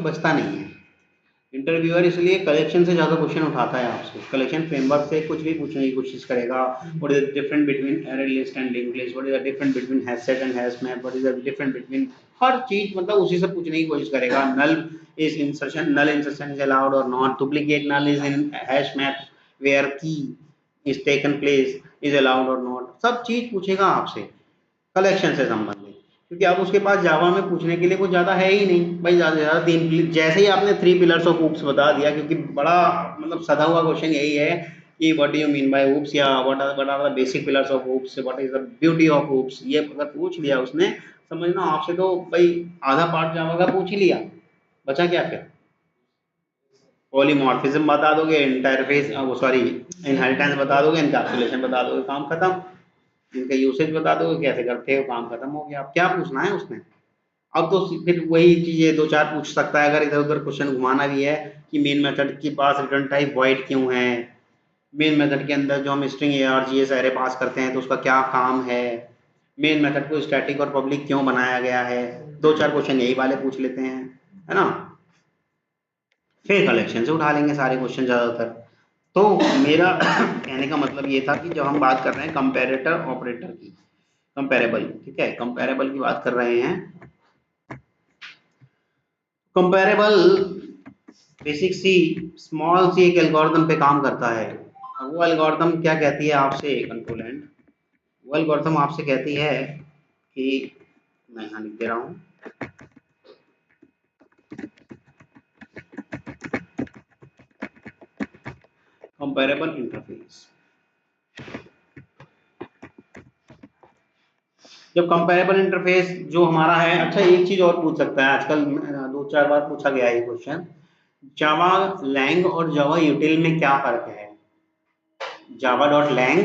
बचता नहीं है। इंटरव्यूअर इसलिए कलेक्शन से ज़्यादा क्वेश्चन उठाता है आपसे, कलेक्शन फ्रेमवर्क से कुछ भी पूछने की कोशिश करेगा। What is the difference between array list and linked list, what is the difference between hash set and hash map, what is the difference between, हर चीज मतलब उसी से पूछने की कोशिश करेगा। Null insertion is allowed or not, duplicate null is in hash map where key is taken place is allowed or not, सब चीज पूछेगा आपसे कलेक्शन से संबंधित। क्योंकि अब उसके पास जावा में पूछने के लिए कुछ ज़्यादा है ही नहीं भाई, ज़्यादा से ज़्यादा तीन, जैसे ही आपने 3 पिलर्स ऑफ हूप्स बता दिया, क्योंकि बड़ा मतलब सदा हुआ क्वेश्चन यही है कि what do you mean by OOPs, या what are the basic pillars of OOPs, what is the beauty of OOPs, ये अगर पूछ लिया उसने, समझना आपसे तो भाई आधा पार्ट जावा का पूछ ही लिया, बचा क्या फिर। पॉलीमॉर्फिज्म बता दोगे, इंटरफेस वो सॉरी इनहेरिटेंस बता दोगे, एनकैप्सुलेशन बता दोगे, काम खत्म। इनका यूसेज बता दोगे कैसे करते हो, काम खत्म हो गया। अब क्या पूछना है उसने, अब तो फिर वही चीजें दो चार पूछ सकता है, अगर इधर उधर क्वेश्चन घुमाना भी है कि मेन मेथड के पास रिटर्न टाइप वॉइड क्यों है, मेन मेथड के अंदर जो हम स्ट्रिंग args एरे पास करते हैं तो उसका क्या काम है, मेन मेथड को स्टैटिक और पब्लिक क्यों बनाया गया है, दो चार क्वेश्चन यही वाले पूछ लेते हैं, है ना। फिर कलेक्शन से उठा लेंगे सारे क्वेश्चन ज्यादातर। तो मेरा कहने का मतलब ये था कि जब हम बात कर रहे हैं कंपैरेटर ऑपरेटर की, कंपैरेबल, ठीक है, कंपैरेबल की बात कर रहे हैं। Comparable basic C small C एक एल्गोरिथम पे काम करता है। और वो एल्गोरिथम क्या कहती है आपसे, कंट्रोलेंट, वो एल्गोरिथम आपसे कहती है कि मैं यहाँ लिख दे रहा हूँ, कंपैरेबल इंटरफेस। जब कंपैरेबल इंटरफेस जो हमारा है, अच्छा एक चीज और पूछ सकता है, आजकल दो चार बार पूछा गया है क्वेश्चन, जावा लैंग और जावा यूटिल में क्या फर्क है, जावा डॉट लैंग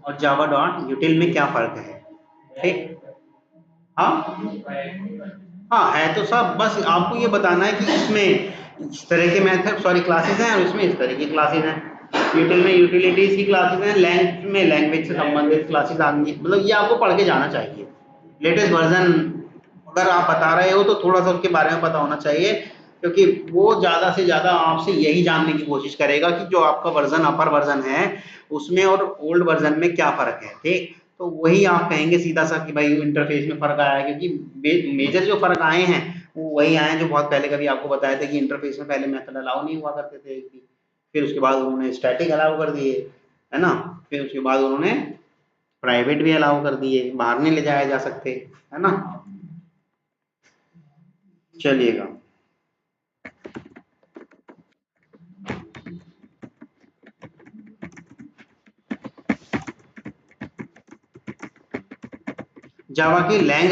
और जावा डॉट यूटिल में क्या फर्क है, ठीक। हाँ हाँ है तो सब, बस आपको ये बताना है कि इसमें इस तरह के मेथड सॉरी क्लासेस हैं और इसमें इस तरह की क्लासेस हैं, यूटिल में यूटिलिटीज की क्लासेस हैं, लैंग में लैंग्वेज से संबंधित क्लासेस आएंगी, मतलब ये आपको पढ़ के जाना चाहिए। लेटेस्ट वर्जन अगर आप बता रहे हो तो थोड़ा सा उसके बारे में पता होना चाहिए, क्योंकि वो ज़्यादा से ज़्यादा आपसे यही जानने की कोशिश करेगा कि जो आपका वर्जन अपर वर्जन है उसमें और ओल्ड वर्जन में क्या फ़र्क है, ठीक। तो वही आप कहेंगे सीधा सा कि भाई इंटरफेस में फ़र्क आया है, क्योंकि मेजर जो फ़र्क आए हैं वो वही आए हैं जो बहुत पहले कभी आपको बताया था कि इंटरफेस में पहले मेथड अलाउ नहीं हुआ करते थे, फिर उसके बाद उन्होंने स्टैटिक अलाउ कर दिए, है ना, फिर उसके बाद उन्होंने प्राइवेट भी अलाउ कर दिए, बाहर नहीं ले जाया जा सकते, है ना। चलिएगा, जावा की लैंग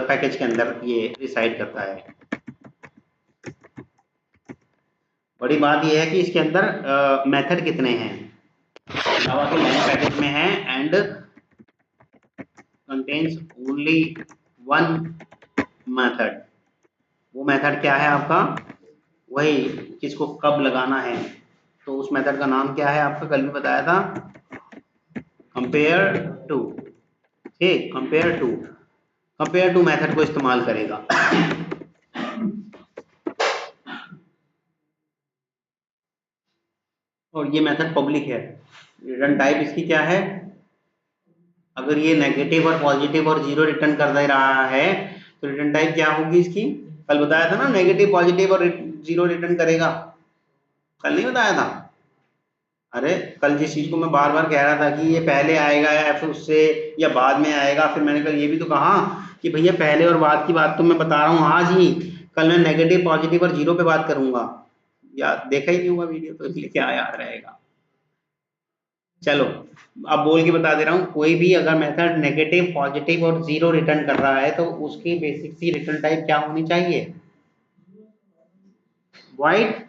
पैकेज के अंदर ये रिसाइड करता है। बड़ी बात ये है कि इसके अंदर मेथड कितने हैं, जावा के लैंग पैकेज में है and contains only one method. वो मेथड क्या है आपका, वही किसको कब लगाना है, तो उस मेथड का नाम क्या है आपका, कल भी बताया था, कंपेयर टू, ठीक, कंपेयर टू मेथड को इस्तेमाल करेगा। और ये मेथड पब्लिक है, रिटर्न टाइप इसकी क्या है, अगर ये नेगेटिव और पॉजिटिव और जीरो रिटर्न कर दे रहा है तो रिटर्न टाइप क्या होगी इसकी, कल बताया था ना, नेगेटिव पॉजिटिव और जीरो रिटर्न करेगा, कल नहीं बताया था। अरे कल जिस चीज को मैं बार बार कह रहा था कि ये पहले आएगा या फिर उससे या बाद में आएगा, फिर मैंने कल ये भी तो कहा कि भैया पहले और बाद की बात तो मैं बता रहा हूँ आज ही, कल मैं नेगेटिव पॉजिटिव और जीरो पे बात करूंगा। यार देखा ही नहीं हुआ वीडियो तो इसलिए क्या याद रहेगा। चलो अब बोल के बता दे रहा हूँ, कोई भी अगर मेथड नेगेटिव पॉजिटिव और जीरो रिटर्न कर रहा है तो उसकी बेसिक सी रिटर्न टाइप क्या होनी चाहिए, वाइड,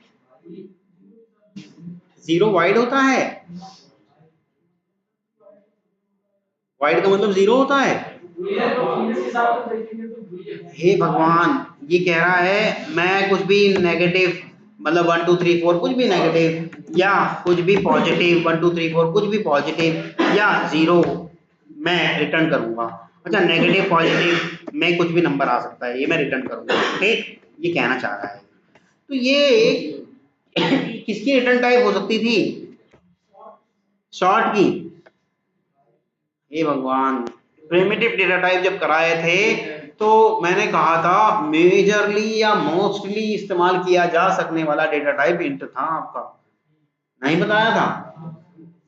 जीरो वाइड होता है, वाइड का मतलब जीरो होता है। हे भगवान, ये कह रहा है मैं कुछ भी नेगेटिव मतलब 1 2 3 4 कुछ भी नेगेटिव या कुछ भी पॉजिटिव 1 2 3 4 कुछ भी पॉजिटिव या जीरो मैं रिटर्न करूंगा। अच्छा नेगेटिव पॉजिटिव में कुछ भी नंबर आ सकता है, ये मैं रिटर्न करूंगा, ठीक। ये कहना चाह रहा है। तो ये किसकी रिटर्न टाइप हो सकती थी? शॉर्ट की। हे भगवान, प्रिमिटिव डेटा टाइप जब कराए थे तो मैंने कहा था मेजरली या मोस्टली इस्तेमाल किया जा सकने वाला डेटा टाइप इंट था आपका, नहीं बताया था?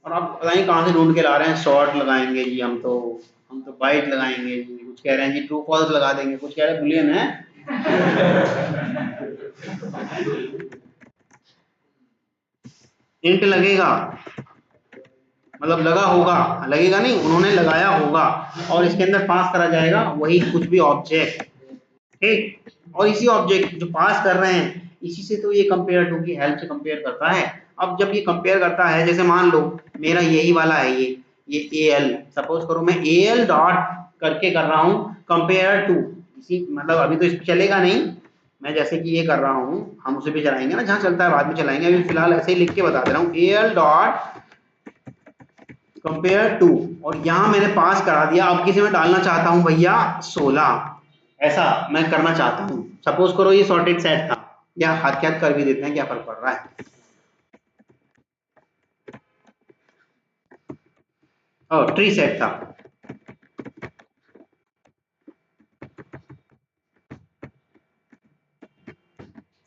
और आप पता नहीं कहाँ से ढूंढ के ला रहे हैं, शॉर्ट लगाएंगे जी हम तो बाइट लगाएंगे जी, कुछ कह रहे हैं जी ट्रू फॉल्स लगा देंगे, कुछ कह रहे हैं बुलियन है। इंट लगेगा मतलब लगा होगा, लगेगा नहीं, उन्होंने लगाया होगा और इसके अंदर पास करा जाएगा वही कुछ भी ऑब्जेक्ट, ठीक। और इसी ऑब्जेक्ट जो पास कर रहे हैं इसी से तो ये कंपेयर टू की हेल्प से कंपेयर करता है। अब जब ये कंपेयर करता है, जैसे मान लो मेरा यही वाला है ये AL, सपोज करो मैं AL डॉट करके कर रहा हूँ कंपेयर टू, इसी मतलब अभी तो इस पे चलेगा नहीं, मैं जैसे कि ये कर रहा हूँ, हम उसे भी चलाएंगे ना, जहाँ चलता है बाद में चलाएंगे, अभी फिलहाल ऐसे ही लिख के बता दे रहा हूँ AL डॉट कंपेयर टू, और यहाँ मैंने पास करा दिया। अब किसी में डालना चाहता हूँ भैया 16, ऐसा मैं करना चाहता हूँ, सपोज करो ये सॉर्टेड सेट था, या हाथ कर भी देते हैं, क्या फर्क पड़ रहा है, और ट्री सेट था,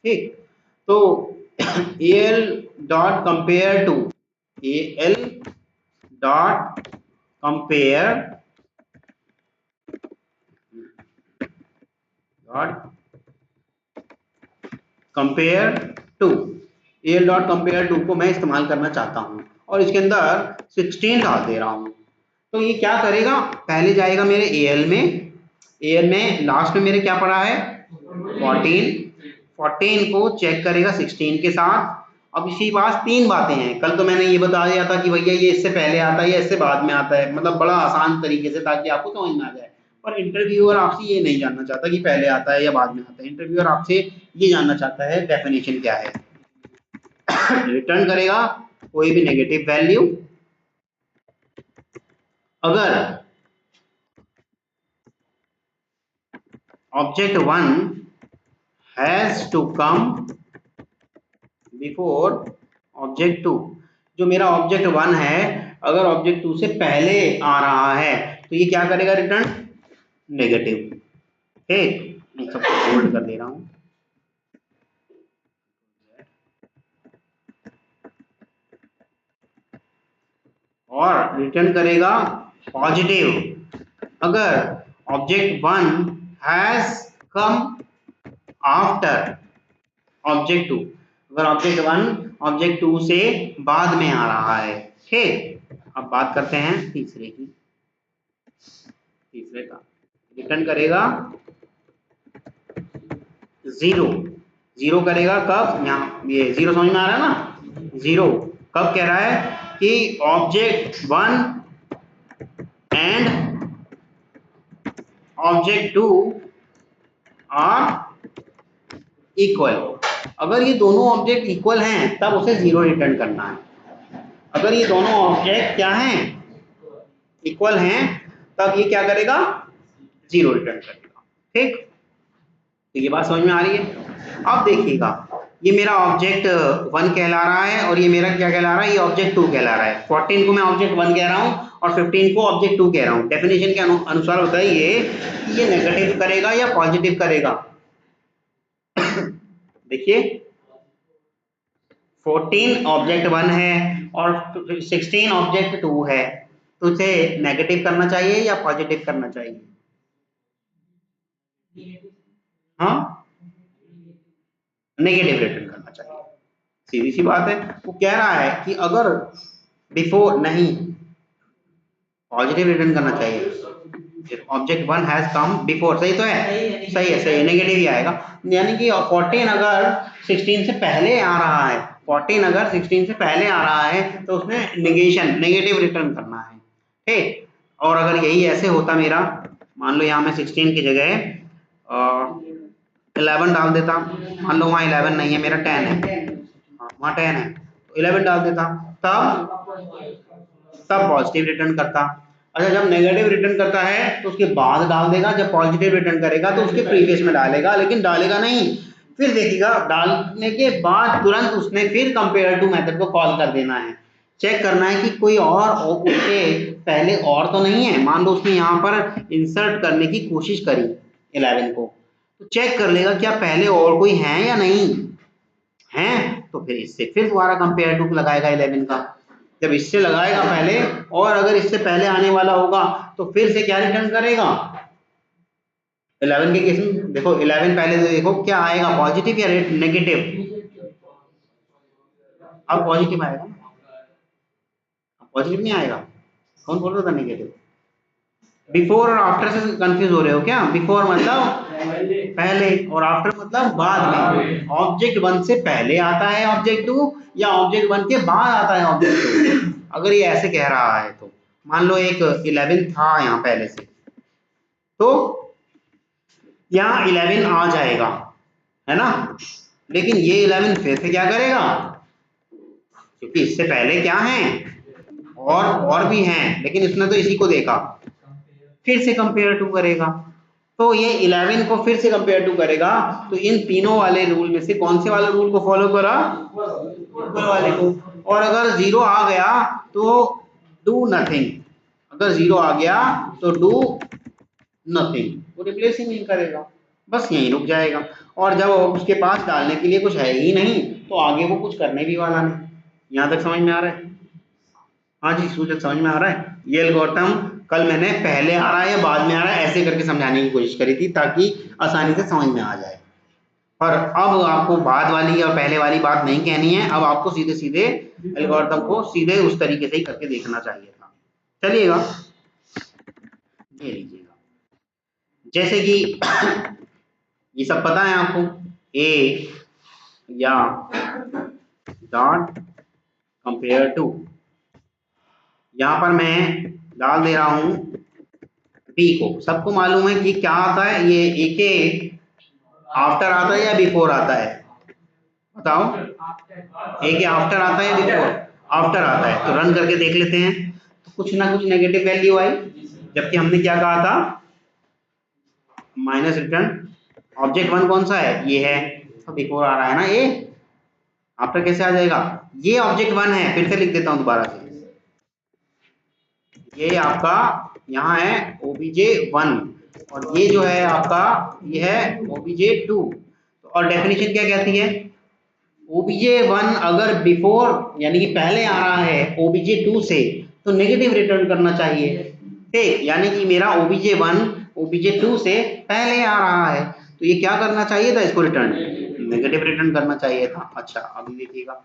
ठीक। तो AL dot compare to, AL dot compare dot compare to, AL dot compare to को मैं इस्तेमाल करना चाहता हूँ और इसके अंदर 16 डाल दे रहा हूँ। तो ये क्या करेगा, पहले जाएगा मेरे AL में, AL में लास्ट में मेरे क्या पड़ा है 14 को चेक करेगा 16 के साथ। अब इसी पास तीन बातें हैं, कल तो मैंने ये बता दिया था कि भैया ये इससे पहले आता है या इससे बाद में आता है, मतलब बड़ा आसान तरीके से ताकि आपको समझ में आ जाए। पर इंटरव्यूअर आपसे ये नहीं जानना चाहता कि पहले आता है या बाद में आता है, इंटरव्यूअर आपसे ये जानना चाहता है डेफिनेशन क्या है। रिटर्न करेगा कोई भी नेगेटिव वैल्यू अगर object 1 has to come before object 2। जो मेरा ऑब्जेक्ट 1 है अगर ऑब्जेक्ट 2 से पहले आ रहा है तो ये क्या करेगा, रिटर्न नेगेटिव, ठीक। मैं सबको होल्ड कर दे रहा हूं, और रिटर्न करेगा पॉजिटिव अगर object 1 has come after object 2, अगर ऑब्जेक्ट 1 ऑब्जेक्ट 2 से बाद में आ रहा है, ठीक। अब बात करते हैं तीसरे की, तीसरे का रिटर्न करेगा 0, 0 करेगा कब, यहाँ ये 0 समझ में आ रहा है ना, 0 कब कह रहा है कि object 1 and object 2 are equal, अगर ये दोनों ऑब्जेक्ट इक्वल हैं तब उसे 0 रिटर्न करना है। अगर ये दोनों ऑब्जेक्ट क्या हैं, इक्वल हैं, तब ये क्या करेगा, 0 रिटर्न करेगा, ठीक। तो ये बात समझ में आ रही है। अब देखिएगा ये मेरा ऑब्जेक्ट 1 कहला रहा है और ये मेरा क्या कहला रहा है, ये ऑब्जेक्ट 2 कहला रहा है। 14 को मैं ऑब्जेक्ट 1 कह रहा हूँ और 15 को ऑब्जेक्ट 2 कह रहा हूँ। डेफिनेशन के अनुसार होता है ये नेगेटिव करेगा या पॉजिटिव करेगा। देखिए 14 ऑब्जेक्ट 1 है और 16 ऑब्जेक्ट 2 है, तो उसे नेगेटिव करना चाहिए या पॉजिटिव करना चाहिए? हाँ, नेगेटिव रिटर्न करना चाहिए, सीधी सी बात है। वो कह रहा है कि अगर बिफोर नहीं, पॉजिटिव रिटर्न करना चाहिए। ऑब्जेक्ट 1 हैज कम बिफोर, सही तो है, सही है, सही है, नेगेटिव ही आएगा। यानी कि 14 अगर 16 से पहले आ रहा है, 14 अगर 16 से पहले आ रहा है तो उसमें नेगेशन, नेगेटिव रिटर्न करना है, ठीक। और अगर यही ऐसे होता मेरा, मान लो यहाँ मैं 16 की जगह 11 डाल देता, मान लो वहाँ 11 नहीं है, मेरा 10 है, हाँ वहाँ 10 है, तो 11 डाल देता, तब पॉजिटिव रिटर्न करता। अच्छा, जब नेगेटिव रिटर्न करता है तो उसके बाद डाल देगा, जब पॉजिटिव रिटर्न करेगा तो उसके प्रीवियस में डालेगा, लेकिन डालेगा नहीं फिर देखिएगा डालने के बाद तुरंत उसने फिर कंपेयर टू मेथड को कॉल कर देना है, चेक करना है कि कोई और उसके पहले और तो नहीं है। मान लो उसने यहाँ पर इंसर्ट करने की कोशिश करी 11 को, तो चेक कर लेगा क्या पहले और कोई है या नहीं है, तो फिर इससे फिर दोबारा कंपेयर टू लगाएगा 11 का। जब इससे लगाएगा पहले और अगर इससे पहले आने वाला होगा तो फिर से क्या रिटर्न करेगा 11 के केस में। देखो 11 पहले तो देखो क्या आएगा, पॉजिटिव या नेगेटिव, अब पॉजिटिव आएगा ना, पॉजिटिव नहीं आएगा। कौन बोल रहा था नेगेटिव? बिफोर और आफ्टर से कंफ्यूज हो रहे हो क्या? बिफोर मतलब पहले और आफ्टर मतलब बाद में। ऑब्जेक्ट 1 से पहले आता है ऑब्जेक्ट 2 या ऑब्जेक्ट 1 के बाद आता है ऑब्जेक्ट 2? अगर ये ऐसे कह रहा है तो मान लो एक 11 था यहाँ पहले से, तो यहाँ 11 आ जाएगा, है ना, लेकिन ये 11 फिर से क्या करेगा, क्योंकि इससे पहले क्या है और भी हैं, लेकिन इसने तो इसी को देखा, फिर से कंपेयर टू करेगा। तो ये 11 को फिर से कंपेयर टू करेगा, तो इन तीनों वाले रूल में से कौन से वाले रूल को फॉलो करा? इक्वल वाले को। और अगर 0 आ गया तो डू नथिंग, अगर 0 आ गया तो डू नथिंग, वो रिप्लेस ही नहीं करेगा, बस यहीं रुक जाएगा। और जब उसके पास डालने के लिए कुछ है ही नहीं तो आगे वो कुछ करने भी वाला नहीं। यहाँ तक समझ में आ रहा है? हाँ जी सूरज, समझ में आ रहा है? ये एल्गोरिथम कल मैंने पहले आ रहा है या बाद में आ रहा है ऐसे करके समझाने की कोशिश करी थी ताकि आसानी से समझ में आ जाए। पर अब आपको बाद वाली या पहले वाली बात नहीं कहनी है, अब आपको सीधे सीधे एल्गोरिथम को सीधे उस तरीके से ही करके देखना चाहिए था। चलिएगा ये लीजिएगा, जैसे कि ये सब पता है आपको, ए या डॉट कंपेयर टू, यहाँ पर मैं डाल दे रहा हूं बी को। सबको मालूम है कि क्या आता है, ये ए के आफ्टर आता है या बिफोर आता है? बताओ, ए के आफ्टर आता है या बिफोर? आफ्टर आता है। तो रन करके देख लेते हैं, तो कुछ ना कुछ नेगेटिव वैल्यू आई, जबकि हमने क्या कहा था, माइनस रिटर्न। ऑब्जेक्ट 1 कौन सा है? ये है, तो बिफोर आ रहा है ना, ये आफ्टर कैसे आ जाएगा? ये ऑब्जेक्ट 1 है, फिर से लिख देता हूं दोबारा से, ये आपका यहाँ है obj1 और ये जो है आपका ये है obj2। और डेफिनेशन क्या कहती है? obj1 अगर बिफोर यानी कि पहले आ रहा है obj2 से तो नेगेटिव रिटर्न करना चाहिए, ठीक, यानी कि मेरा obj1 obj2 से पहले आ रहा है तो ये क्या करना चाहिए था, इसको रिटर्न नेगेटिव रिटर्न करना चाहिए था। अच्छा अभी देखिएगा,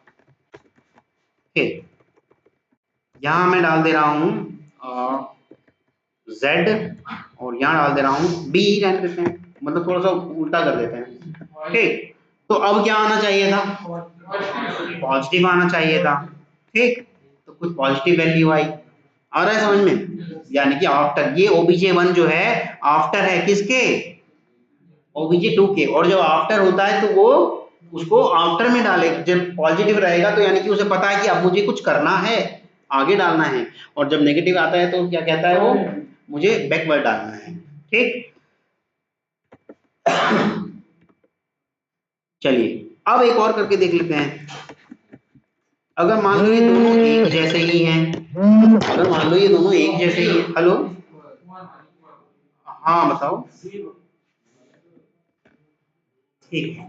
ठीक, यहाँ मैं डाल दे रहा हूँ Z और यहाँ डाल दे रहा हूँ B, रहने देते हैं, मतलब थोड़ा सा उल्टा कर देते हैं, ठीक। तो अब क्या आना चाहिए था? पॉजिटिव आना चाहिए था, ठीक, तो कुछ पॉजिटिव वैल्यू आई, आ रहा है समझ में? यानी कि आफ्टर, ये obj1 जो है आफ्टर है किसके? obj2 के। और जब आफ्टर होता है तो वो उसको आफ्टर में डाले, जब पॉजिटिव रहेगा तो यानी कि उसे पता है कि अब मुझे कुछ करना है, आगे डालना है, और जब नेगेटिव आता है तो क्या कहता है वो, मुझे बैकवर्ड डालना है, ठीक। चलिए अब एक और करके देख लेते हैं। अगर मान लो ये दोनों एक जैसे ही हैं, अगर मान लो ये दोनों एक जैसे ही हैं, हेलो हाँ बताओ, ठीक है,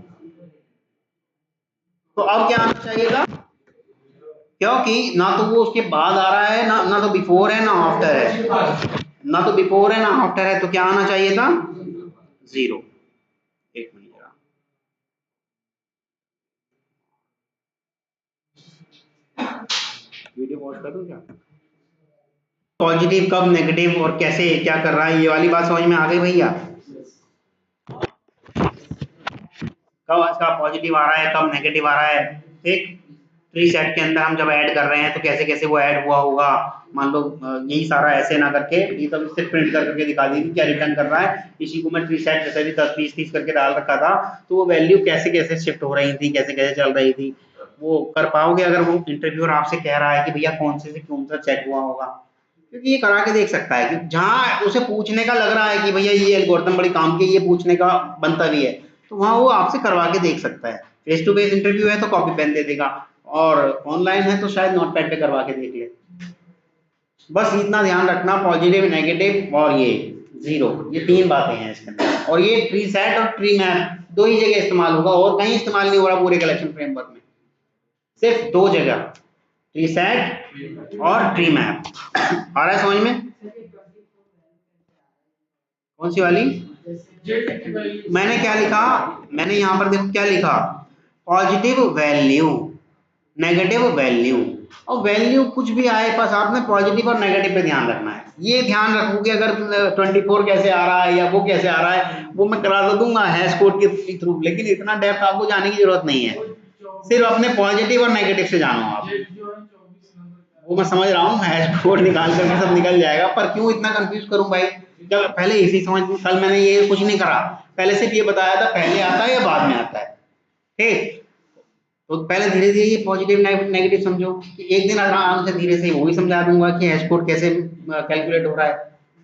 तो अब क्या आना चाहिएगा, क्योंकि ना तो वो उसके बाद आ रहा है ना तो बिफोर है ना आफ्टर है, ना तो बिफोर है ना आफ्टर है, तो क्या आना चाहिए था? 0। एक मिनट जरा, वीडियो पॉज कर दूं क्या? पॉजिटिव कब, नेगेटिव और कैसे क्या कर रहा है, ये वाली बात समझ में आ गई भैया? कब इसका पॉजिटिव आ रहा है, कब नेगेटिव आ रहा है, ठीक। ट्री सेट के अंदर हम जब ऐड कर रहे हैं तो कैसे कैसे वो ऐड हुआ होगा, मान लो यही सारा ऐसे ना करके ये तो सिर्फ प्रिंट करके दिखा दी क्या रिटर्न कर रहा है, इसी को मैं ट्री सेट जैसे भी 10 20 30 करके डाल रखा था, तो वो वैल्यू कैसे कैसे शिफ्ट हो रही थी, कैसे कैसे चल रही थी, वो कर पाओगे अगर वो इंटरव्यूअर आपसे कह रहा है कि भैया कौन से कौन सा चेक हुआ होगा, क्योंकि ये करा के देख सकता है कि जहां उसे पूछने का लग रहा है कि भैया ये एल्गोरिथम बड़ी काम की, ये पूछने का बनता भी है, तो वहाँ वो आपसे करवा के देख सकता है। फेस टू फेस इंटरव्यू है तो कॉपी पेन दे देगा, और ऑनलाइन है तो शायद नोट पैड पे करवा के देख ले। बस इतना ध्यान रखना, पॉजिटिव नेगेटिव और ये जीरो, ये तीन बातें हैं इसके अंदर। और ये ट्री सेट और ट्री मैप दो ही जगह इस्तेमाल होगा, और कहीं इस्तेमाल नहीं हो रहा पूरे कलेक्शन फ्रेमवर्क में, सिर्फ दो जगह, ट्री सेट और ट्री मैप। आ रहा है समझ में? कौन सी वाली? मैंने क्या लिखा, मैंने यहाँ पर देखो क्या लिखा, पॉजिटिव वैल्यू नेगेटिव वैल्यू। और वैल्यू कुछ भी आए, बस आपने पॉजिटिव और नेगेटिव पे ध्यान रखना है। ये ध्यान रखो कि अगर 24 कैसे आ रहा है या वो कैसे आ रहा है, वो मैं करा तो दूंगा हैश कोड के थ्रू, लेकिन इतना डेप्थ आपको जाने की जरूरत नहीं है, सिर्फ अपने पॉजिटिव और नेगेटिव से जानो आप। वो मैं समझ रहा हूँ, हैश कोड निकाल करके सब निकल जाएगा, पर क्यों इतना कंफ्यूज करूं भाई, जब पहले इसी समझ, कल मैंने ये कुछ नहीं करा, पहले सिर्फ ये बताया था पहले आता है या बाद में आता है। ठीक, तो पहले धीरे धीरे ये पॉजिटिव नेगेटिव समझो, कि एक दिन आराम से धीरे से वो भी समझा दूंगा कि हैश कोड कैसे कैलकुलेट हो रहा है।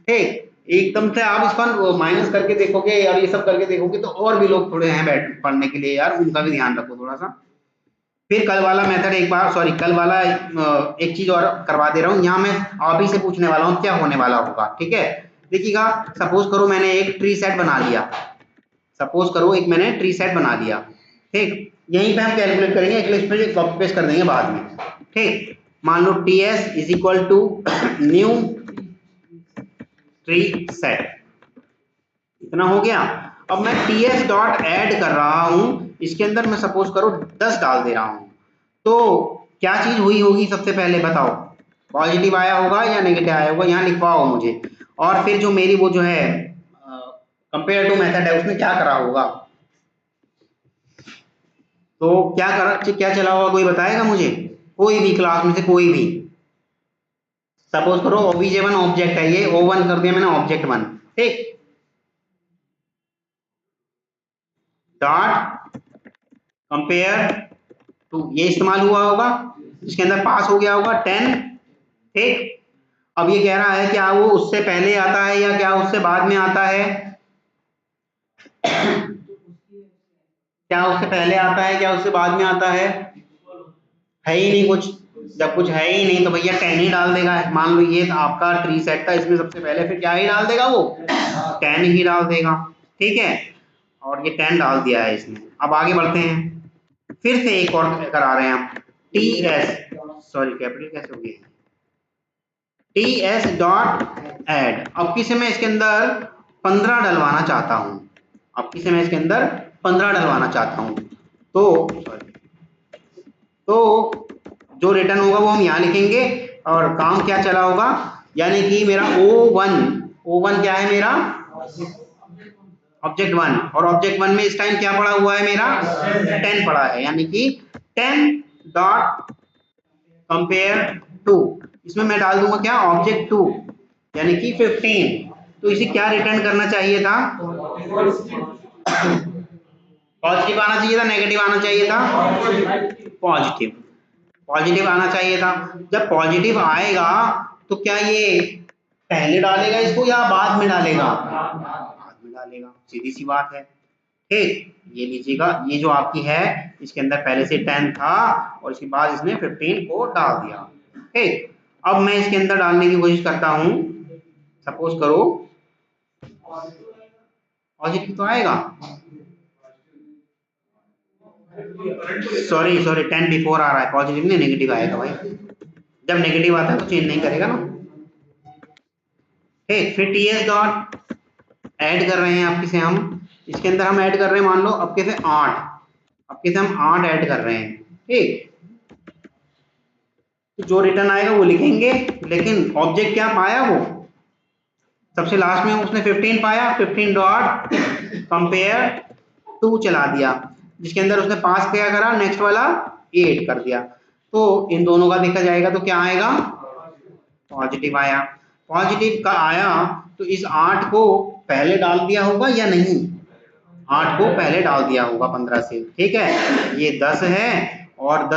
ठीक, एकदम से आप इसका माइनस करके देखोगे और ये सब करके देखोगे तो और भी लोग थोड़े हैं बैठ पढ़ने के लिए यार, उनका भी ध्यान रखो थोड़ा सा। फिर कल वाला मेथड एक बार, सॉरी कल वाला एक चीज और करवा दे रहा हूँ, यहाँ मैं आप ही से पूछने वाला हूँ क्या होने वाला होगा। ठीक है, देखिएगा, सपोज करो मैंने एक ट्री सेट बना लिया, सपोज करो एक मैंने ट्री सेट बना लिया। ठीक, यहीं पे हम कैलकुलेट करेंगे, एक्लिप्स पे कॉपी पेस्ट कर देंगे बाद में। ठीक, मान लो T S is equal to new tree set, इतना हो गया। अब मैं टी एस डॉट एड कर रहा हूं, इसके अंदर मैं सपोज करो 10 डाल दे रहा हूं, तो क्या चीज हुई होगी सबसे पहले बताओ, पॉजिटिव आया होगा या नेगेटिव आया होगा, यहाँ लिखवाओ मुझे। और फिर जो मेरी वो जो है कंपेयर टू मेथड है उसने क्या करा होगा, तो क्या चला होगा, कोई बताएगा मुझे, कोई भी क्लास में से कोई भी। सपोज करो obj1 ऑब्जेक्ट है, ये o1 कर दिया मैंने ऑब्जेक्ट 1। ठीक, डॉट कंपेयर टू, ये इस्तेमाल हुआ होगा, इसके अंदर पास हो गया होगा 10। ठीक, अब ये कह रहा है क्या वो उससे पहले आता है या क्या उससे बाद में आता है, क्या उससे पहले आता है क्या उससे बाद में आता है ही नहीं कुछ, जब कुछ है ही नहीं तो भैया 10 ही डाल देगा। मान लो ये आपका ट्री सेट था, इसमें सबसे पहले फिर क्या ही डाल देगा वो, 10 ही डाल देगा। ठीक है, और ये 10 डाल दिया है इसने। अब आगे बढ़ते हैं, फिर से एक और करा रहे हैं हम, टी एस, सॉरी कैपिटल कैसे हो गया, टी एस डॉट एड। अब किसे मैं इसके अंदर 15 डलवाना चाहता हूँ, अब किसे मैं इसके अंदर 15 डलवाना चाहता हूँ, तो जो रिटर्न होगा वो हम यहाँ लिखेंगे, और काम क्या चला होगा, यानी कि मेरा O1 क्या है मेरा, ऑब्जेक्ट 1, और ऑब्जेक्ट 1 में इस टाइम क्या पड़ा हुआ है मेरा 10 पड़ा है, यानी कि 10 डॉट कंपेयर टू, इसमें मैं डाल दूंगा क्या ऑब्जेक्ट 2 यानी कि 15। तो इसे क्या रिटर्न करना चाहिए था, पॉजिटिव आना चाहिए था नेगेटिव आना चाहिए था, पॉजिटिव, पॉजिटिव आना चाहिए था। जब पॉजिटिव आएगा तो क्या ये पहले डालेगा इसको या बाद में डालेगा, बाद में डालेगा, सीधी सी बात है। ठीक, ये लीजिएगा, ये जो आपकी है इसके अंदर पहले से 10 था और इसके बाद इसने 15 को डाल दिया। ठीक, अब मैं इसके अंदर डालने की कोशिश करता हूं, सपोज करो पॉजिटिव तो आएगा, सॉरी 10 बिफोर आ रहा है, पॉजिटिव नहीं नेगेटिव आएगा भाई, जब नेगेटिव आता है तो चेंज नहीं करेगा ना। ठीक, फिर टी एस डॉट ऐड कर रहे हैं आपके से हम, इसके अंदर हम ऐड कर रहे हैं, मान लो आपके से 8, आपके से हम 8 ऐड कर रहे हैं। ठीक, तो जो रिटर्न आएगा वो लिखेंगे, लेकिन ऑब्जेक्ट क्या पाया वो सबसे लास्ट में उसने 15 पाया, 15 डॉट कंपेयर टू चला दिया, जिसके अंदर उसने पास क्या करा, नेक्स्ट वाला 8 कर दिया। तो इन दोनों का देखा जाएगा तो क्या आएगा, पॉजिटिव आया। पॉजिटिव का आया तो इस 8 को पहले डाल दिया होगा या नहीं, 8 को पहले डाल दिया होगा 15 से। ठीक है, ये 10 है और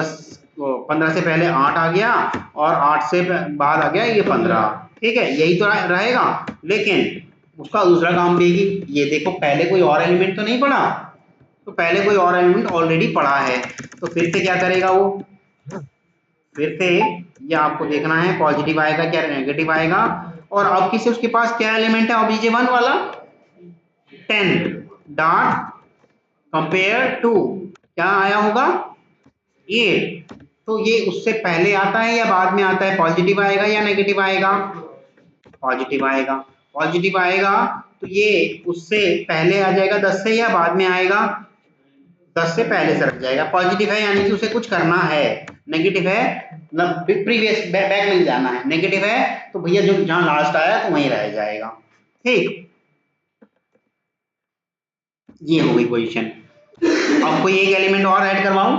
15 से पहले 8 आ गया और 8 से बाद आ गया ये 15। ठीक है, यही तो रहेगा, लेकिन उसका दूसरा काम भी, ये देखो पहले कोई और एलिमेंट तो नहीं पड़ा, तो पहले कोई और एलिमेंट ऑलरेडी पड़ा है, तो फिर से क्या करेगा वो, फिर से ये आपको देखना है पॉजिटिव आएगा क्या नेगेटिव आएगा। और अब किसी उसके पास क्या एलिमेंट है obj1 वाला 10 डॉट कंपेयर टू क्या आया होगा 8। तो ये उससे पहले आता है या बाद में आता है, पॉजिटिव आएगा या नेगेटिव आएगा, पॉजिटिव आएगा। पॉजिटिव आएगा तो ये उससे पहले आ जाएगा 10 से या बाद में आएगा, 10 से पहले सरक जाएगा। पॉजिटिव है यानी कि उसे कुछ करना है, नेगेटिव है मतलब प्रीवियस बैक में जाना है, नेगेटिव है तो भैया जो जहां लास्ट आया तो वहीं रह जाएगा। ठीक, ये हो गई क्वेश्चन। अब कोई एक एलिमेंट और ऐड करवाऊं,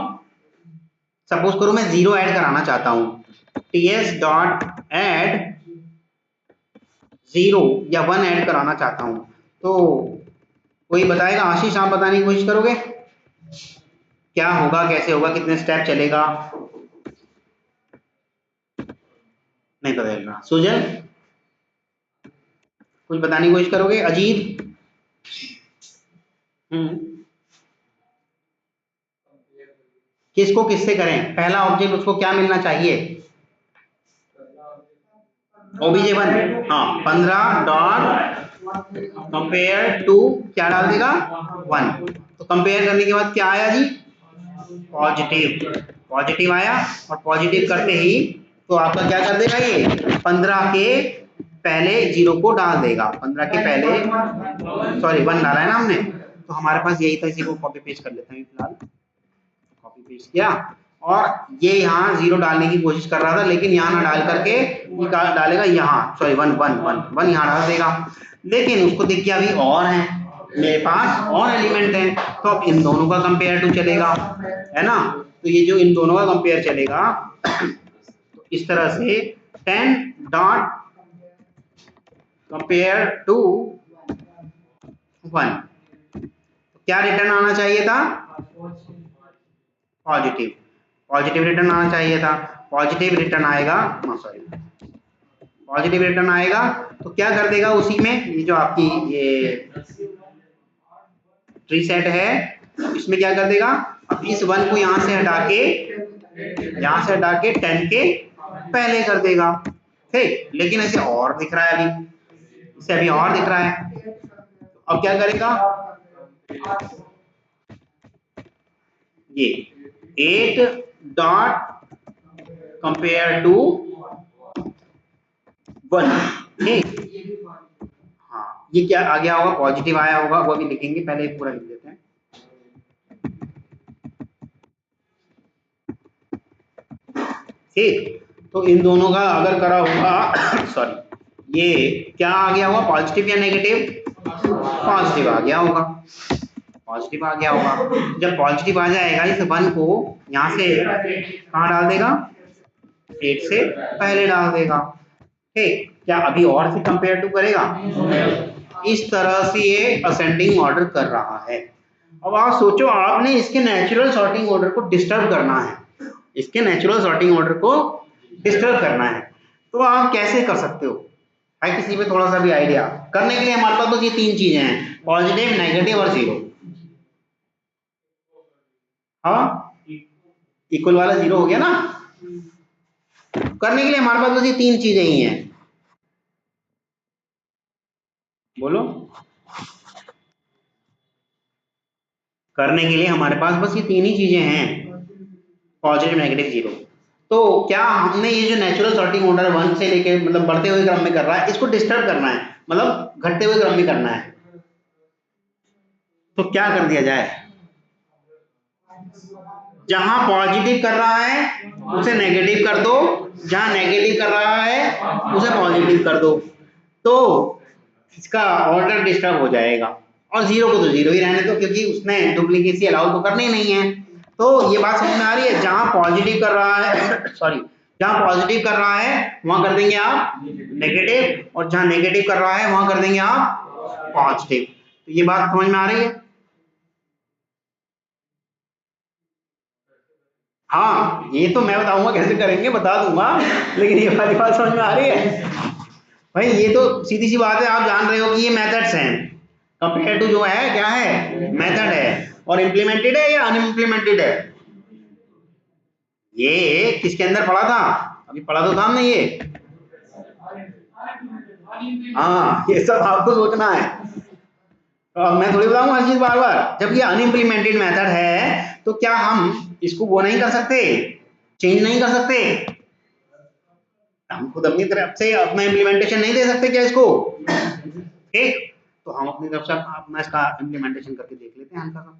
सपोज करो मैं 0 ऐड कराना चाहता हूं, ts डॉट ऐड 0 या 1 ऐड कराना चाहता हूं, तो कोई बताएगा? आशीष आप बताने की कोशिश करोगे क्या होगा, कैसे होगा, कितने स्टेप चलेगा? नहीं पता चल रहा। सुजल कुछ बताने की कोशिश करोगे? अजीत किसको किससे करें, पहला ऑब्जेक्ट उसको क्या मिलना चाहिए, obj1, हाँ 15 डॉट कंपेयर टू क्या डाल देगा 1। तो कंपेयर करने के बाद क्या आया जी, पॉजिटिव, पॉजिटिव आया। और पॉजिटिव करते ही तो आपका क्या कर देगा, ये 15 के पहले 0 को डाल देगा, 15 के पहले सॉरी 1 डाला है ना हमने, तो हमारे पास यही था, इसी को कॉपी पेस्ट कर लेते हैं फिलहाल। कॉपी पेस्ट किया और ये यहाँ 0 डालने की कोशिश कर रहा था, लेकिन यहाँ ना डाल करके ये डालेगा यहाँ, सॉरी 1 1 1 1 यहाँ डाल देगा। लेकिन उसको देख के अभी और है मेरे पास और एलिमेंट है, तो अब इन दोनों का कंपेयर टू चलेगा, है ना। तो ये जो इन दोनों का कंपेयर चलेगा तो इस तरह से 10 डॉट कंपेयर टू 1, क्या रिटर्न आना चाहिए था, पॉजिटिव, पॉजिटिव रिटर्न आना चाहिए था। पॉजिटिव रिटर्न आएगा, सॉरी पॉजिटिव रिटर्न आएगा तो क्या कर देगा उसी में, ये जो आपकी ये ट्री सेट है इसमें क्या कर देगा, अब इस 1 को यहां से हटा के 10 के पहले कर देगा। ठीक, लेकिन ऐसे और दिख रहा है, अभी इसे अभी और दिख रहा है, अब क्या करेगा, ये 8 डॉट कंपेयर टू 1। ठीक, हाँ ये क्या आ गया होगा, पॉजिटिव आया होगा, वो भी लिखेंगे, पहले पूरा लिख देते हैं। ठीक, तो इन दोनों का अगर करा होगा सॉरी ये क्या आ गया होगा, पॉजिटिव या नेगेटिव, पॉजिटिव आ गया होगा, पॉजिटिव आ गया होगा। जब पॉजिटिव आ जाएगा इस 1 को यहाँ से कहाँ डाल देगा, 8 से पहले डाल देगा। ठीक, क्या अभी और से कंपेयर टू करेगा, इस तरह से ये असेंडिंग ऑर्डर कर रहा है। अब आप सोचो, आपने इसके नेचुरल सॉर्टिंग ऑर्डर को डिस्टर्ब करना है, इसके नेचुरल सॉर्टिंग ऑर्डर को डिस्टर्ब करना है, तो आप कैसे कर सकते हो, है किसी पे थोड़ा सा भी आइडिया? करने के लिए हमारे पास बस ये 3 चीजें हैं, पॉजिटिव, नेगेटिव और 0। हाँ इक्वल वाला 0 हो गया ना, करने के लिए हमारे पास बस ये 3 चीजें ही हैं, बोलो। करने के लिए हमारे पास बस ये 3 ही चीजें हैं, पॉजिटिव, नेगेटिव, 0। तो क्या हमने ये जो नेचुरल सॉर्टिंग ऑर्डर 1 से लेके मतलब बढ़ते हुए क्रम में कर रहा है, इसको डिस्टर्ब करना है, मतलब घटते हुए क्रम में करना है, तो क्या कर दिया जाए, जहां पॉजिटिव कर रहा है उसे नेगेटिव कर दो, जहां नेगेटिव कर रहा है उसे पॉजिटिव कर दो, तो इसका ऑर्डर डिस्टर्ब हो जाएगा। और 0 को तो 0 ही रहने दो, क्योंकि उसने डुप्लीकेसी अलाउ तो करनी नहीं है। तो ये बात समझ में आ रही है, जहां पॉजिटिव कर रहा है सॉरी जहां पॉजिटिव कर रहा है वहां कर देंगे आप नेगेटिव, और जहां नेगेटिव कर रहा है वहां कर देंगे आप पॉजिटिव। तो ये बात समझ में आ रही है? हाँ ये तो मैं बताऊंगा कैसे करेंगे, बता दूंगा, लेकिन ये वाली बात समझ में आ रही है भाई, ये तो सीधी सी बात है, आप जान रहे हो कि ये मेथड्स हैं, कंपेयर टू जो है क्या है, मेथड है। और इम्प्लीमेंटेड है या अनइम्प्लीमेंटेड है? ये किसके अंदर पढ़ा था? अभी पढ़ा तो था हमने ये। हाँ, ये सब आपको सोचना है। तो अब मैं थोड़ी बताऊंगा हर चीज बार बार। जब ये अनइम्प्लीमेंटेड मेथड है तो क्या हम इसको वो नहीं कर सकते, चेंज नहीं कर सकते? हम खुद अपनी तरफ से अपना इम्प्लीमेंटेशन नहीं दे सकते क्या इसको? ठीक, तो हम अपनी तरफ से अपना इसका इम्प्लीमेंटेशन करके देख लेते हैं हल्का सा।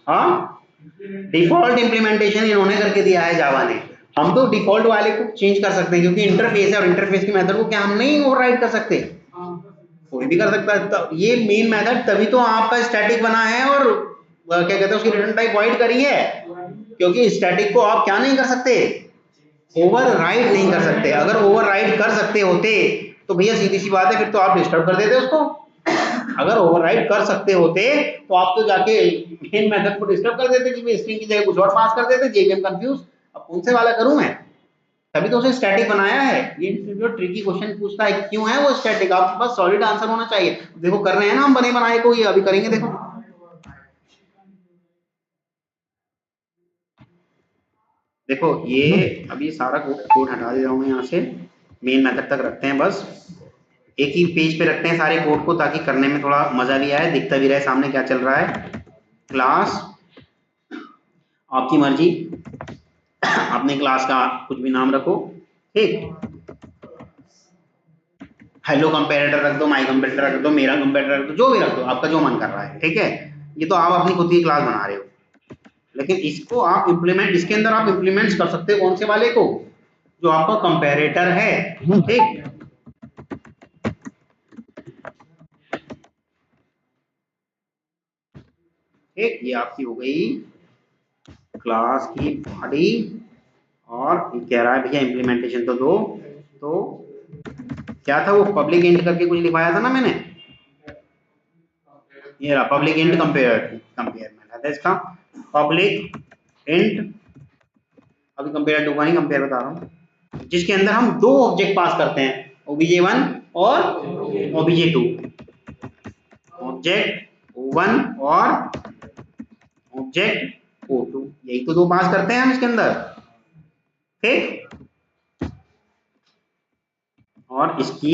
हाँ, डिफॉल्ट इम्प्लीमेंटेशन इन्होंने करके दिया है जावा ने। हम तो डिफॉल्ट वाले को चेंज कर सकते हैं क्योंकि इंटरफेस है और इंटरफेस की मेथड को क्या हम नहीं ओवरराइड कर सकते? कोई भी कर सकता है। तो ये मेन मेथड तभी तो आपका स्टैटिक बना है और क्या कहते हैं उसकी रिटर्न टाइप वॉइड करी है, क्योंकि स्टैटिक को आप क्या नहीं कर सकते, ओवरराइड नहीं कर सकते। अगर ओवरराइड कर सकते होते तो भैया सीधी सी बात है, फिर तो आप डिस्टर्ब कर देते उसको। अगर ओवरराइड कर सकते होते तो आप तो जाके मेन मेथड को डिस्टर्ब कर देते कि स्ट्रिंग की जगह कुछ और पास कर देते। जेवीएम कंफ्यूज, अब कौन से वाला करूं मैं? तभी तो उसे स्टैटिक बनाया है। ये जो ट्रिकी क्वेश्चन पूछता है क्यों है वो स्टैटिक, आपके पास सॉलिड आंसर होना चाहिए। देखो कर रहे हैं ना हम बने बनाए को, ये अभी करेंगे देखो। देखो ये अभी सारा कोड हटा दे रहा हूँ मैं यहाँ से, मेन मेथड तक रखते हैं बस। एक ही पेज पे रखते हैं सारे कोड को ताकि करने में थोड़ा मजा भी आए, दिखता भी रहे सामने क्या चल रहा है। क्लास आपकी मर्जी, अपने क्लास का कुछ भी नाम रखो। ठीक, हेलो कंपेरेटर रख दो, माई कंपेरेटर रख दो, मेरा कंपेरेटर रख दो, जो भी रख दो, आपका जो मन कर रहा है। ठीक है, ये तो आप अपनी खुद की क्लास बना रहे हो, लेकिन इसको आप इम्प्लीमेंट, इसके अंदर आप इम्प्लीमेंट कर सकते हो कौन से वाले को, जो आपका कंपेरेटर है। ठीक, ठीक, ये आपकी हो गई क्लास की बॉडी। और ये कह रहा है भैया इम्प्लीमेंटेशन तो दो, तो क्या था वो पब्लिक इंट करके कुछ लिखवाया था ना मैंने, ये रहा पब्लिक इंट कंपेयर, कंपेयर में था इसका पब्लिक इंट। अभी कंपेयर टू का नहीं, कंपेयर बता रहा हूँ, जिसके अंदर हम दो ऑब्जेक्ट पास करते हैं, obj1 और obj2, ऑब्जेक्ट o1 और ऑब्जेक्ट o2, यही तो दो पास करते हैं हम इसके अंदर। ठीक, और इसकी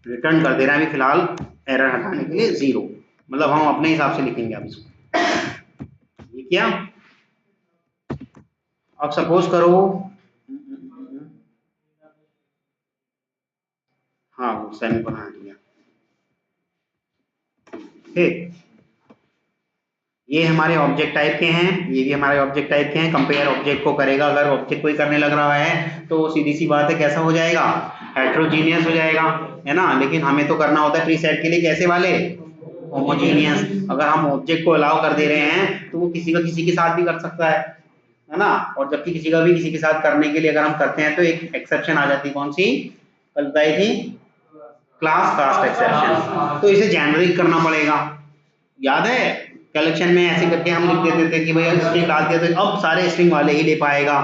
रिटर्न कर दे रहा है अभी फिलहाल एरर हटाने के लिए 0, मतलब हम अपने हिसाब से लिखेंगे अब इसको। ये क्या, अब सपोज करो, हाँ वो सेमी बना दिया। ठीक, ये हमारे ऑब्जेक्ट टाइप के हैं, ये भी हमारे ऑब्जेक्ट टाइप के हैं। कंपेयर ऑब्जेक्ट को करेगा, अगर ऑब्जेक्ट कोई करने लग रहा है तो सीधी सी बात है कैसा हो जाएगा, हेट्रोजीनियस हो जाएगा, है ना। लेकिन हमें तो करना होता है प्री सेट के लिए कैसे वाले, होमोजीनियस। अगर हम ऑब्जेक्ट को अलाउ कर दे रहे हैं तो वो किसी का किसी के साथ भी कर सकता है ना। और जबकि किसी का भी किसी के साथ करने के लिए अगर हम करते हैं तो एक एक्सेप्शन आ जाती है, कौन सी कल बताई थी, क्लास कास्ट एक्सेप्शन। तो इसे जेनरिक करना पड़ेगा, याद है कलेक्शन में ऐसे करके हम लिख देते थे कि भैया स्ट्रिंग डाल दिया तो अब सारे स्ट्रिंग वाले ही ले पाएगा,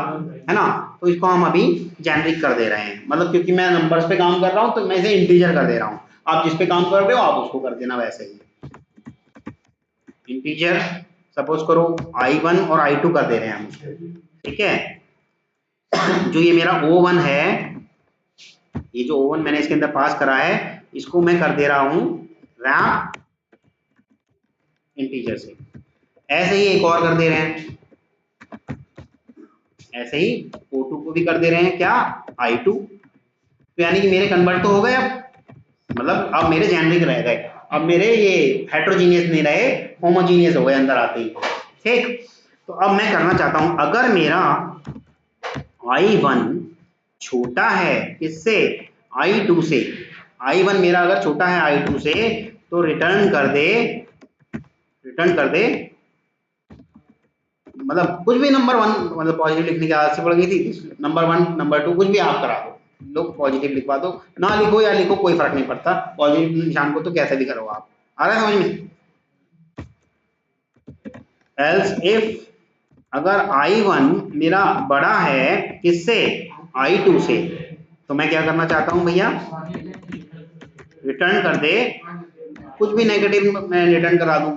है ना। तो इसको हम अभी जेनरिक कर दे रहे हैं, मतलब क्योंकि मैं नंबर्स पे काम कर रहा हूँ तो मैं इसे इंटीजर कर दे रहा हूँ। आप जिस पे काम कर रहे हो आप उसको कर देना वैसे ही इंटीजर। सपोज करो i1 और i2 कर दे रहे हैं हम उसको। ठीक है, जो ये मेरा o1 है, ये जो o1 मैंने इसके अंदर पास करा है, इसको मैं कर दे रहा हूँ रैप इंटीजर से। ऐसे ही एक और कर दे रहे हैं, ऐसे ही o2 को भी कर दे रहे हैं क्या, i2। तो यानी कि मेरे कन्वर्ट तो हो गए अब, मतलब अब मेरे जेनरिक रह गए, अब मेरे ये हेट्रोजीनियस नहीं रहे, होमोजीनियस हो गए अंदर आते ही। ठीक, तो अब मैं करना चाहता हूं अगर मेरा i1 छोटा है किससे, i2 से, i1 मेरा अगर छोटा है i2 से तो रिटर्न कर दे, रिटर्न कर दे मतलब कुछ भी नंबर 1, मतलब पॉजिटिव लिखने की आदत से पड़ गई थी, नंबर 1 नंबर 2 कुछ भी आप करा दो, लोग पॉजिटिव लिखवा दो, ना लिखो या लिखो कोई फर्क नहीं पड़ता, पॉजिटिव निशान को तो कैसे भी करो आप। आ रहा है समझ में। एल्स इफ अगर i1 मेरा बड़ा है किससे, I2 से, तो मैं क्या करना चाहता हूँ भैया, रिटर्न कर दे, कुछ भी नेगेटिव मैं रिटर्न करा दूं,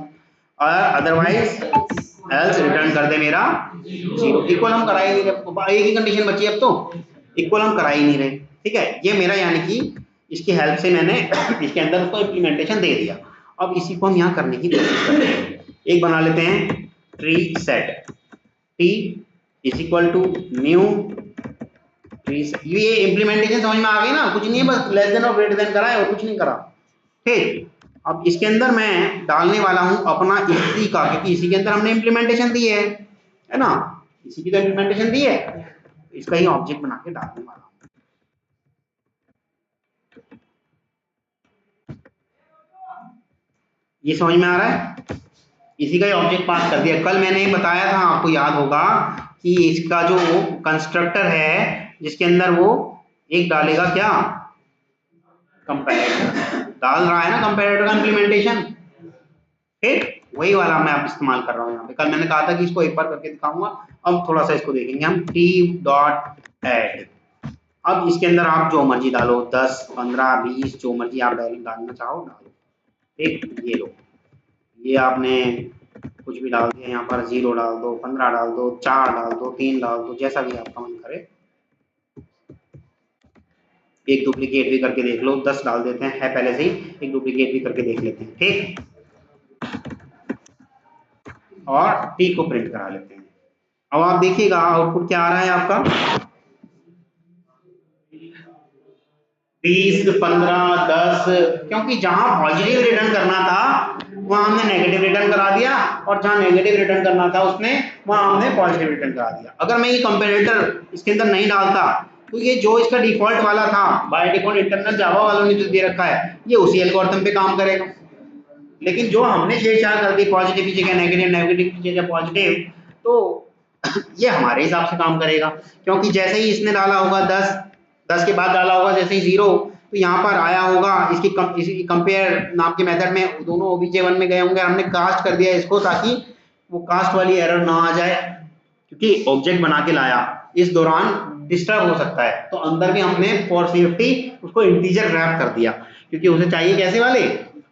और अदरवाइज एल्स रिटर्न कर दे मेरा 0। इक्वल हम करा ही नहीं रहे, एक ही कंडीशन बची अब तो, इक्वल हम करा ही नहीं रहे। ठीक है, ये मेरा यानी कि इसकी हेल्प से मैंने इसके अंदर उसको इम्प्लीमेंटेशन दे दिया। अब इसी को हम यहाँ करने की कोशिश करते हैं। एक बना लेते हैं tree set, t is equal to new tree set. ये इम्प्लीमेंटेशन समझ में आ गई ना, कुछ नहीं है, बस लेस देन और ग्रेटर देन करा है और कुछ नहीं करा। ठीक, अब इसके अंदर मैं डालने वाला हूं अपना इसी का, क्योंकि इसी के अंदर हमने इम्प्लीमेंटेशन दी है ना, इसी की तो इम्प्लीमेंटेशन दी है, इसका ही ऑब्जेक्ट बना के डालने वाला हूं। ये समझ में आ रहा है, इसी का ही ऑब्जेक्ट पास कर दिया। कल मैंने बताया था, आपको याद होगा, कि इसका जो कंस्ट्रक्टर है जिसके अंदर वो एक डालेगा क्या, कंपैरेटर, डाल रहा है ना कंपैरेटर का इम्प्लीमेंटेशन। ठीक, वही वाला मैं अब इस्तेमाल कर रहा हूँ यहाँ पे। कल मैंने कहा था कि इसको एक बार करके दिखाऊंगा, अब थोड़ा सा इसको देखेंगे हम। टी डॉट एड, अब इसके अंदर आप जो मर्जी डालो, 10 15 20 जो मर्जी आप डालना चाहो डालो। ठीक, ये लो, ये आपने कुछ भी डाल दिया यहाँ पर, 0 डाल दो, 15 डाल दो, 4 डाल दो, 3 डाल दो, जैसा भी आपका मन करे। एक डुप्लीकेट भी करके देख लो, 10 डाल देते हैं, है पहले से ही, एक डुप्लीकेट भी करके देख लेते हैं। ठीक, और टी को प्रिंट करा लेते हैं। अब आप देखिएगा आउटपुट क्या आ रहा है आपका, 20 15 10, क्योंकि जहां पॉजिटिव रिटर्न करना था वहां हमने नेगेटिव रिटर्न करा दिया, और जहां नेगेटिव रिटर्न करना था उसमें वहां हमने पॉजिटिव रिटर्न करा दिया। अगर मैं ये कंपैरेटर इसके अंदर नहीं डालता तो ये जो इसका डिफॉल्ट वाला था, बाय डिफॉल्ट इंटरनल जावा वालों ने जो दे रखा है, ये उसी एल्गोरिथम पे काम करेगा। लेकिन जो हमने छेड़छाड़ कर दी, पॉजिटिव की जगह नेगेटिव, नेगेटिव की जगह पॉजिटिव, तो ये हमारे हिसाब से काम करेगा। क्योंकि जैसे ही इसने डाला होगा 10, 10 के बाद डाला होगा जैसे ही 0, तो यहाँ पर आया होगा इसकी कंपेयर नाम के मेथड में, दोनों obj1 में गए होंगे, हमने कास्ट कर दिया इसको, ताकि वो कास्ट वाली एरर ना आ जाए, क्योंकि ऑब्जेक्ट बना के लाया, इस दौरान डिस्टर्ब हो सकता है, तो अंदर भी हमने फॉर सेफ्टी उसको इंटीजर रैप कर दिया, क्योंकि उसे चाहिए कैसे वाले,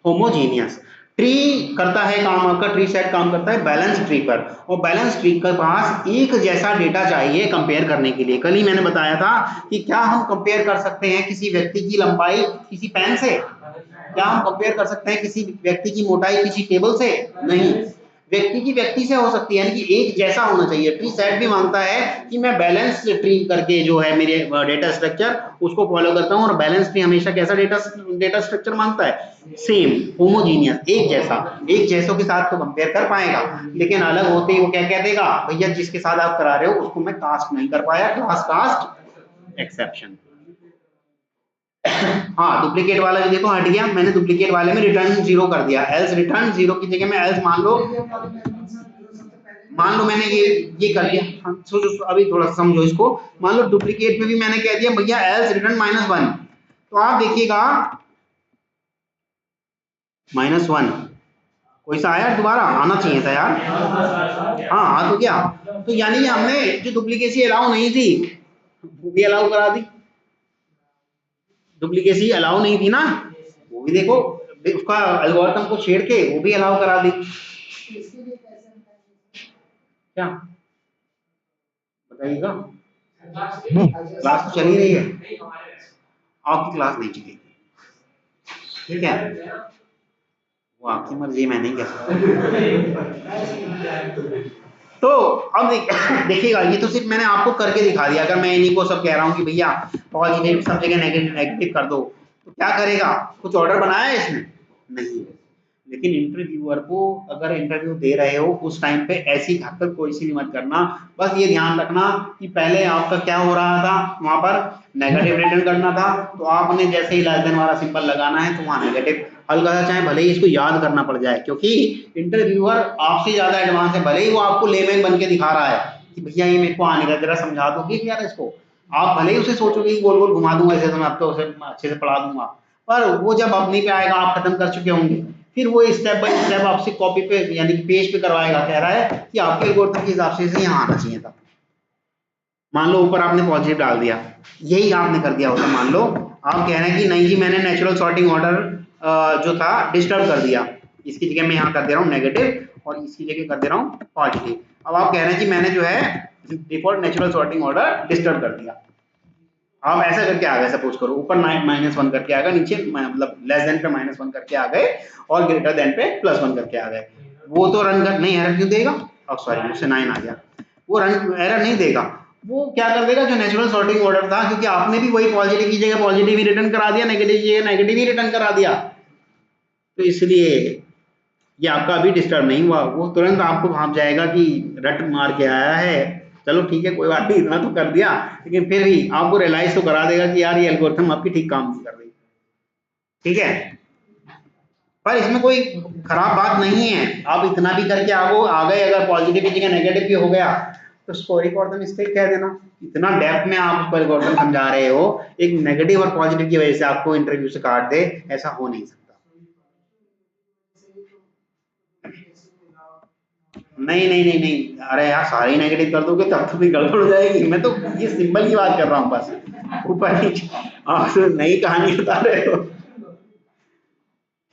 होमोजीनियस। ट्री करता है काम, आपका ट्री सेट काम करता है बैलेंस ट्री पर, और बैलेंस ट्री के पास एक जैसा डेटा चाहिए कंपेयर करने के लिए। कल ही मैंने बताया था कि क्या हम कंपेयर कर सकते हैं किसी व्यक्ति की लंबाई किसी पेन से, क्या हम कंपेयर कर सकते हैं किसी व्यक्ति की मोटाई किसी टेबल से, नहीं, व्यक्ति की व्यक्ति से हो सकती है, यानी कि एक जैसा होना चाहिए। ट्री सेट भी मांगता है कि मैं बैलेंस ट्री करके जो है मेरे डेटा स्ट्रक्चर उसको फॉलो करता हूं, और बैलेंस ट्री हमेशा कैसा डेटा स्ट्रक्चर मांगता है, सेम, होमोजीनियस, एक जैसा। एक जैसों के साथ तो कंपेयर कर पाएगा, लेकिन अलग होते ही वो क्या कह देगा, भैया जिसके साथ आप करा रहे हो उसको मैं कास्ट नहीं कर पाया, क्लास कास्ट एक्सेप्शन। हाँ, डुप्लीकेट वाला भी देखो हट गया, मैंने डुप्लीकेट वाले में रिटर्न 0 कर दिया, एल्स रिटर्न 0 की जगह में एल्स मान लो मैंने ये कर दिया। हाँ, सोचो अभी थोड़ा समझो इसको। मान लो डुप्लीकेट में भी मैंने कह दिया भैया एल्स रिटर्न -1, तो आप देखिएगा -1 कोई सा आया, दोबारा आना चाहिए था यार, हाँ आ तो गया। तो यानी हमने जो डुप्लीकेसी अलाउ नहीं थी वो भी अलाउ करा दी, डुप्लीकेसी अलाउ नहीं थी ना, वो भी देखो उसका एल्गोरिथम को छेड़ के वो भी अलाउ करा दी। क्या बताइएगा, क्लास तो चल ही रही है, आपकी क्लास नहीं चलेगी, ठीक है, वो आपकी मर्जी, मैं नहीं कह सकता। तो अब देखिएगा, ये तो सिर्फ मैंने आपको करके दिखा दिया। अगर मैं इन्हीं को सब कह रहा हूँ कि भैया पॉजिटिव सब जगह नेगेटिव कर दो, तो क्या करेगा, कुछ ऑर्डर बनाया है इसने, नहीं। लेकिन इंटरव्यूअर को अगर इंटरव्यू दे रहे हो उस टाइम पे ऐसी हरकत कोई सी भी मत करना। बस ये ध्यान रखना कि पहले आपका क्या हो रहा था, वहां पर नेगेटिव रिटर्न करना था, तो आपने जैसे ही लेस देन वाला सिंबल लगाना है तो वहां नेगेटिव हल्का सा, चाहे भले ही इसको याद करना पड़ जाए, क्योंकि इंटरव्यूअर आपसे ज्यादा एडवांस है, भले ही वो आपको लेमैन बन के दिखा रहा है कि भैया ये मेरे को आने का, जरा समझा दोगे यार इसको, आप भले ही उसे सोचोगे कि गोल गोल घुमा दूंगा ऐसे, तो मैं अब तो उसे अच्छे से पढ़ा दूंगा, पर वो जब अपनी पे आएगा, आप खत्म कर चुके होंगे, फिर वो स्टेप बाय स्टेप आपसे कॉपी पे यानी कि पेज पे करवाएगा, कह रहा है कि आपके एल्गोरिथम के हिसाब से यहाँ आना चाहिए था। मान लो ऊपर आपने पॉजिटिव डाल दिया, यही आपने कर दिया होता। मान लो आप कह रहे हैं कि नहीं जी मैंने नेचुरल सॉर्टिंग ऑर्डर जो था डिस्टर्ब कर दिया, इसकी जगह मैं यहाँ कर दे रहा हूँ नेगेटिव और इसकी जगह कर दे रहा हूँ पॉजिटिव। अब आप कह रहे हैं कि मैंने जो है default natural sorting order disturb कर दिया। आप ऐसा करके आ गए, सपोज करो ऊपर -1 करके आ गए, नीचे मतलब लेस देन पे -1 करके आ गए और ग्रेटर देन पे +1 करके आ गए। वो तो रन कर नहीं, एरर क्यों देगा? सॉरी मुझसे 9 आ गया। वो रन एरर नहीं देगा, वो क्या कर देगा जो नेचुरल सॉर्टिंग ऑर्डर था, क्योंकि आपने भी वही पॉजिटिव की जगह पॉजिटिव ही रिटर्न करा दिया, नेगेटिव की जगह नेगेटिव ही रिटर्न करा दिया, तो इसलिए ये आपका अभी डिस्टर्ब नहीं हुआ। वो तुरंत आपको भाप जाएगा कि रट मार के आया है, चलो ठीक है कोई बात नहीं, इतना तो कर दिया, लेकिन फिर भी आपको रियलाइज तो करा देगा कि यार ये एल्गोरिथम आपकी ठीक काम नहीं कर रही। ठीक है, पर इसमें कोई खराब बात नहीं है, आप इतना भी करके आ गए, अगर पॉजिटिव की जगह नेगेटिव भी हो गया तो स्टोरी फॉर द मिस्टेक कह देना। इतना डेप्थ में आप उसको एल्गोरिथम समझा रहे हो, एक नेगेटिव और पॉजिटिव की वजह से आपको इंटरव्यू से काट दे, ऐसा हो नहीं सकता। नहीं नहीं नहीं नहीं, अरे यार सारे नेगेटिव कर दोगे तब तो भी गड़बड़ हो जाएगी। मैं तो ये सिंपल की बात कर रहा हूँ बस, ऊपर नीचे आप नई कहानी बता रहे हो।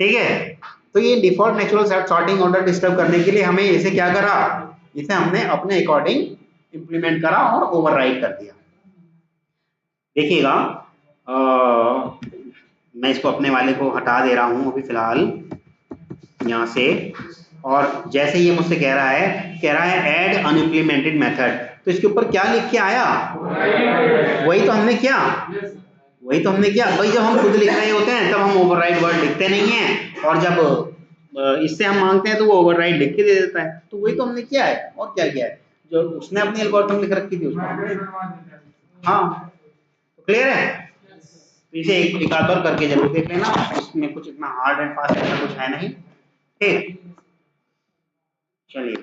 ठीक है, तो ये default natural sorting order disturb करने के लिए हमें इसे क्या करा, इसे हमने अपने अकॉर्डिंग इंप्लीमेंट करा और ओवरराइड कर दिया। देखिएगा मैं इसको अपने वाले को हटा दे रहा हूँ अभी फिलहाल यहाँ से, और जैसे ये मुझसे कह रहा है ऐड अनइम्प्लीमेंटेड मेथड, तो इसके ऊपर क्या लिख के आया, वही तो हमने किया, वही जब हम खुद लिख रहे होते हैं तब हम ओवरराइड वर्ड लिखते नहीं है, और जब इससे हम मांगते हैं तो वो ओवरराइड लिख के दे देता है। तो वही तो हमने किया है, और क्या किया है, जो उसने अपनी एल्गोरिथम लिख रखी थी उसको। हाँ क्लियर है, तो इसे एक आध बार करके जरूर देख लेना, उसमें कुछ इतना हार्ड एंड फास्ट ऐसा कुछ है नहीं। ठीक, चलिए।